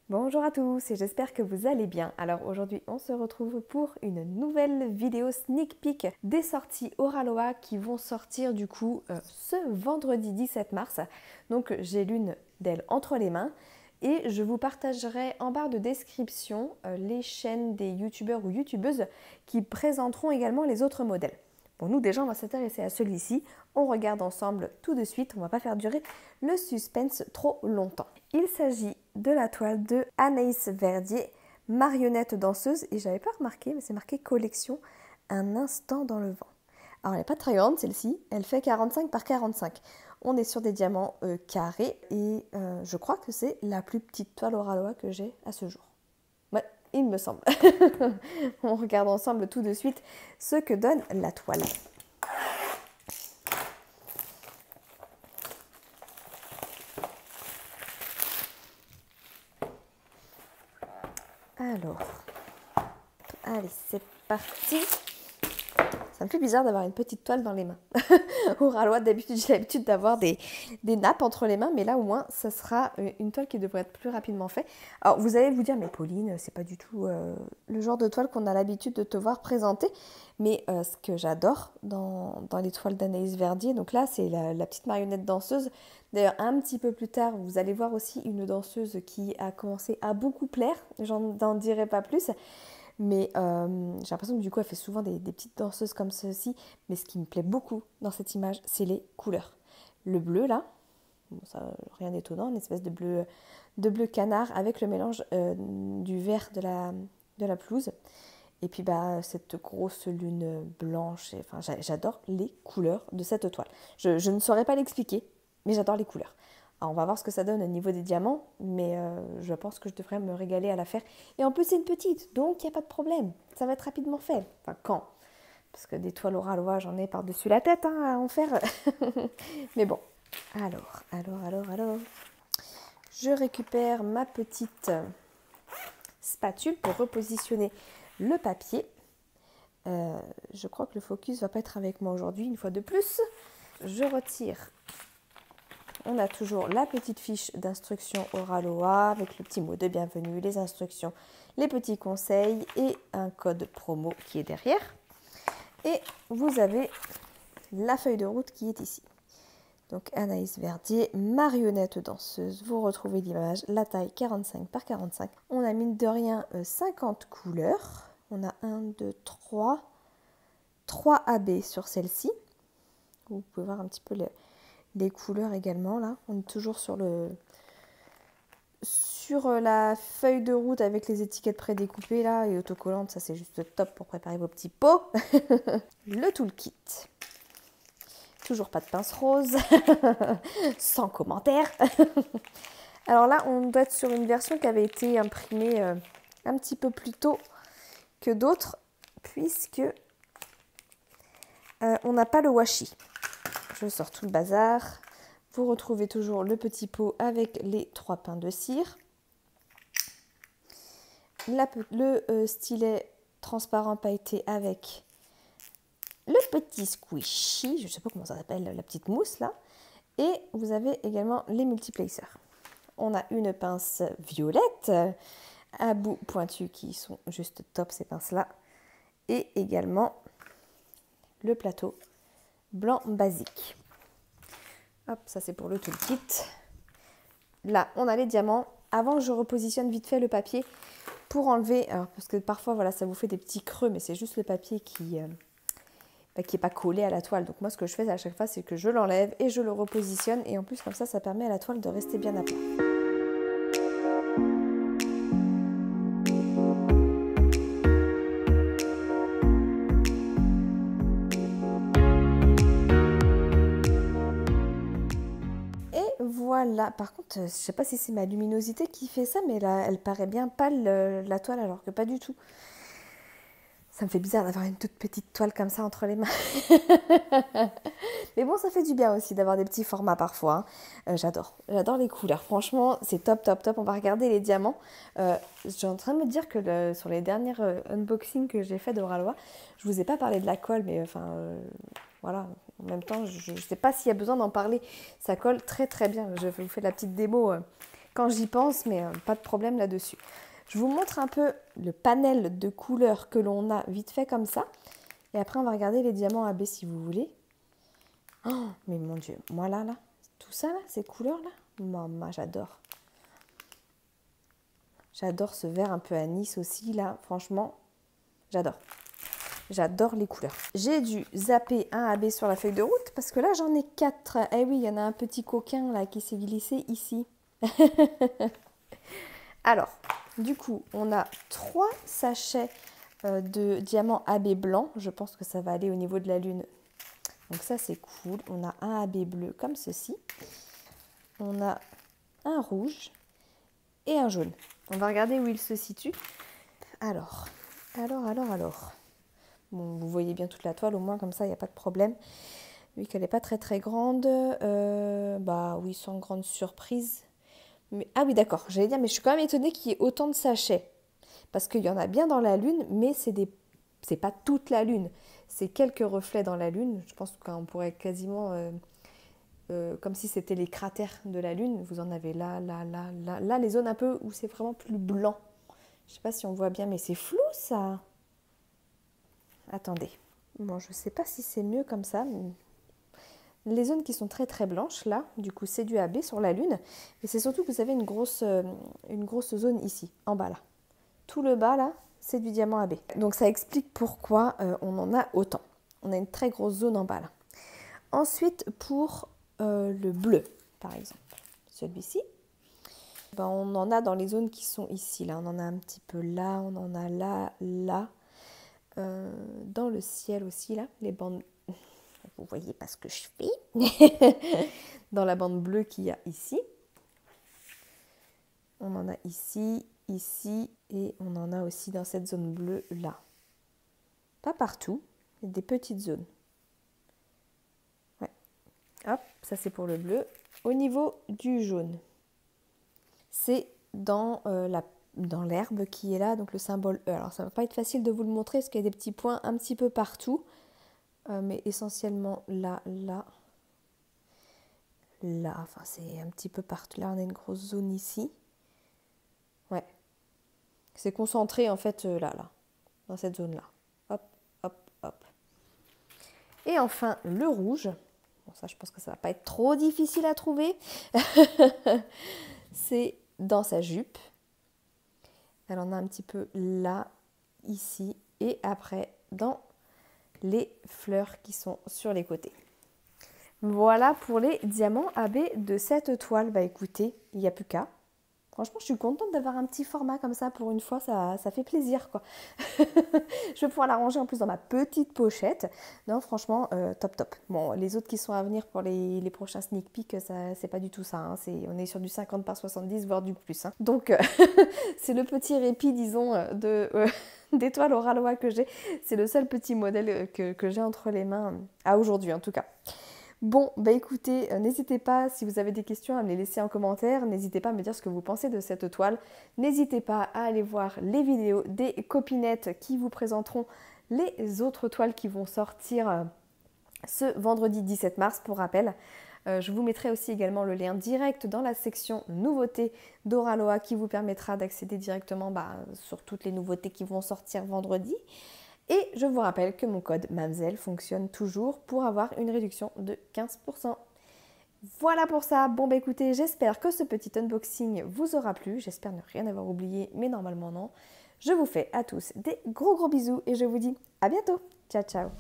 Bonjour à tous et j'espère que vous allez bien. Alors aujourd'hui on se retrouve pour une nouvelle vidéo sneak peek des sorties Oraloa qui vont sortir du coup ce vendredi 17 mars. Donc j'ai l'une d'elles entre les mains et je vous partagerai en barre de description les chaînes des youtubeurs ou youtubeuses qui présenteront également les autres modèles. Bon, nous déjà on va s'intéresser à celui-ci, on regarde ensemble tout de suite, on ne va pas faire durer le suspense trop longtemps. Il s'agit de la toile de Anaïs Verdier, marionnette danseuse, et j'avais pas remarqué, mais c'est marqué collection Un instant dans le vent. Alors elle n'est pas très grande celle-ci, elle fait 45 par 45. On est sur des diamants carrés et je crois que c'est la plus petite toile Oraloa que j'ai à ce jour. Ouais, il me semble. On regarde ensemble tout de suite ce que donne la toile. Alors, allez, c'est parti. Ça me fait bizarre d'avoir une petite toile dans les mains. Oraloa, d'habitude, j'ai l'habitude d'avoir des nappes entre les mains, mais là, au moins, ça sera une toile qui devrait être plus rapidement faite. Alors, vous allez vous dire, mais Pauline, c'est pas du tout le genre de toile qu'on a l'habitude de te voir présenter. Mais ce que j'adore dans les toiles d'Anaïs Verdier, donc là, c'est la petite marionnette danseuse. D'ailleurs, un petit peu plus tard, vous allez voir aussi une danseuse qui a commencé à beaucoup plaire. J'en dirai pas plus. Mais j'ai l'impression que du coup, elle fait souvent des petites danseuses comme ceci. Mais ce qui me plaît beaucoup dans cette image, c'est les couleurs. Le bleu, là, bon, ça, rien d'étonnant, une espèce de bleu canard avec le mélange du vert de la pelouse. Et puis, bah, cette grosse lune blanche. Enfin, j'adore les couleurs de cette toile. Je ne saurais pas l'expliquer, mais j'adore les couleurs. Alors, on va voir ce que ça donne au niveau des diamants, mais je pense que je devrais me régaler à la faire. Et en plus, c'est une petite, donc il n'y a pas de problème. Ça va être rapidement fait. Enfin, quand? Parce que des toiles Oraloa, j'en ai par-dessus la tête hein, à en faire. Mais bon. Alors. Je récupère ma petite spatule pour repositionner le papier. Je crois que le focus ne va pas être avec moi aujourd'hui, une fois de plus. Je retire. On a toujours la petite fiche d'instruction Oraloa avec le petit mot de bienvenue, les instructions, les petits conseils et un code promo qui est derrière. Et vous avez la feuille de route qui est ici. Donc Anaïs Verdier, marionnette danseuse. Vous retrouvez l'image, la taille 45 par 45. On a mine de rien 50 couleurs. On a 1, 2, 3 AB sur celle-ci. Vous pouvez voir un petit peu les couleurs également là. On est toujours sur la feuille de route avec les étiquettes prédécoupées là et autocollantes, ça c'est juste top pour préparer vos petits pots. Le toolkit. Toujours pas de pince rose. Sans commentaire. Alors là, on doit être sur une version qui avait été imprimée un petit peu plus tôt que d'autres puisque on n'a pas le washi. Je sors tout le bazar. Vous retrouvez toujours le petit pot avec les 3 pains de cire. Le stylet transparent pailleté avec le petit squishy. Je ne sais pas comment ça s'appelle, la petite mousse là. Et vous avez également les multiplacers. On a une pince violette à bout pointu qui sont juste top ces pinces là. Et également le plateau blanc basique. Hop, ça c'est pour le toolkit. Là, on a les diamants. Avant, je repositionne vite fait le papier pour enlever, alors, parce que parfois, voilà, ça vous fait des petits creux, mais c'est juste le papier qui est pas collé à la toile. Donc moi, ce que je fais à chaque fois, c'est que je l'enlève et je le repositionne. Et en plus, comme ça permet à la toile de rester bien à plat. Voilà, par contre, je ne sais pas si c'est ma luminosité qui fait ça, mais là, elle paraît bien pâle, la toile, alors que pas du tout. Ça me fait bizarre d'avoir une toute petite toile comme ça entre les mains. Mais bon, ça fait du bien aussi d'avoir des petits formats parfois. Hein. J'adore les couleurs. Franchement, c'est top. On va regarder les diamants. Je suis en train de me dire que sur les dernières unboxings que j'ai fait d'Oraloa, je vous ai pas parlé de la colle, mais enfin, voilà. En même temps, je ne sais pas s'il y a besoin d'en parler. Ça colle très bien. Je vous fais la petite démo quand j'y pense, mais pas de problème là-dessus. Je vous montre un peu le panel de couleurs que l'on a vite fait comme ça. Et après, on va regarder les diamants AB si vous voulez. Oh, mais mon Dieu, moi là, tout ça là, ces couleurs-là, maman, j'adore. J'adore ce vert un peu anis aussi, là, franchement, j'adore. J'adore les couleurs. J'ai dû zapper un AB sur la feuille de route parce que là, j'en ai 4. Eh oui, il y en a un petit coquin là qui s'est glissé ici. Alors, du coup, on a 3 sachets de diamants AB blanc. Je pense que ça va aller au niveau de la lune. Donc ça, c'est cool. On a un AB bleu comme ceci. On a un rouge et un jaune. On va regarder où il se situe. Alors. Bon, vous voyez bien toute la toile, au moins comme ça, il n'y a pas de problème. Vu qu'elle n'est pas très très grande, bah oui, sans grande surprise. Mais, ah oui, d'accord, j'allais dire, mais je suis quand même étonnée qu'il y ait autant de sachets. Parce qu'il y en a bien dans la lune, mais c'est pas toute la lune. C'est quelques reflets dans la lune. Je pense qu'on pourrait quasiment, comme si c'était les cratères de la lune. Vous en avez là, les zones un peu où c'est vraiment plus blanc. Je sais pas si on voit bien, mais c'est flou ça. Attendez. Bon, je sais pas si c'est mieux comme ça. Mais les zones qui sont très très blanches, là, du coup, c'est du AB sur la lune. Mais c'est surtout que vous avez une grosse zone ici, en bas là. Tout le bas là, c'est du diamant AB. Donc ça explique pourquoi on en a autant. On a une très grosse zone en bas là. Ensuite, pour le bleu, par exemple, celui-ci, ben, on en a dans les zones qui sont ici. Là, on en a un petit peu là, on en a là, là. Dans le ciel aussi, là, les bandes... Vous voyez pas ce que je fais. Dans la bande bleue qu'il y a ici. On en a ici, ici, et on en a aussi dans cette zone bleue là. Pas partout, mais des petites zones. Ouais. Hop, ça c'est pour le bleu. Au niveau du jaune, c'est dans l'herbe qui est là, donc le symbole E. Alors ça va pas être facile de vous le montrer parce qu'il y a des petits points un petit peu partout. Mais essentiellement là, là, là, enfin c'est un petit peu partout. Là on a une grosse zone ici. Ouais. C'est concentré en fait là, dans cette zone-là. Hop, hop, hop. Et enfin le rouge. Bon ça je pense que ça va pas être trop difficile à trouver. C'est dans sa jupe. Elle en a un petit peu là, ici, et après dans les fleurs qui sont sur les côtés. Voilà pour les diamants AB de cette toile. Bah écoutez, il n'y a plus qu'à. Franchement, je suis contente d'avoir un petit format comme ça pour une fois, ça fait plaisir quoi. Je vais pouvoir la ranger en plus dans ma petite pochette. Non, franchement, top top. Bon, les autres qui sont à venir pour les prochains sneak peeks, c'est pas du tout ça. Hein. On est sur du 50 par 70, voire du plus. Hein. Donc, c'est le petit répit, disons, des toiles au Ralois que j'ai. C'est le seul petit modèle que j'ai entre les mains, à aujourd'hui en tout cas. Bon, bah écoutez, n'hésitez pas, si vous avez des questions, à me les laisser en commentaire. N'hésitez pas à me dire ce que vous pensez de cette toile. N'hésitez pas à aller voir les vidéos des copinettes qui vous présenteront les autres toiles qui vont sortir ce vendredi 17 mars, pour rappel. Je vous mettrai aussi également le lien direct dans la section nouveautés d'Oraloa qui vous permettra d'accéder directement sur toutes les nouveautés qui vont sortir vendredi. Et je vous rappelle que mon code MAMZEL fonctionne toujours pour avoir une réduction de 15%. Voilà pour ça. Bon bah écoutez, j'espère que ce petit unboxing vous aura plu. J'espère ne rien avoir oublié, mais normalement non. Je vous fais à tous des gros bisous et je vous dis à bientôt. Ciao ciao.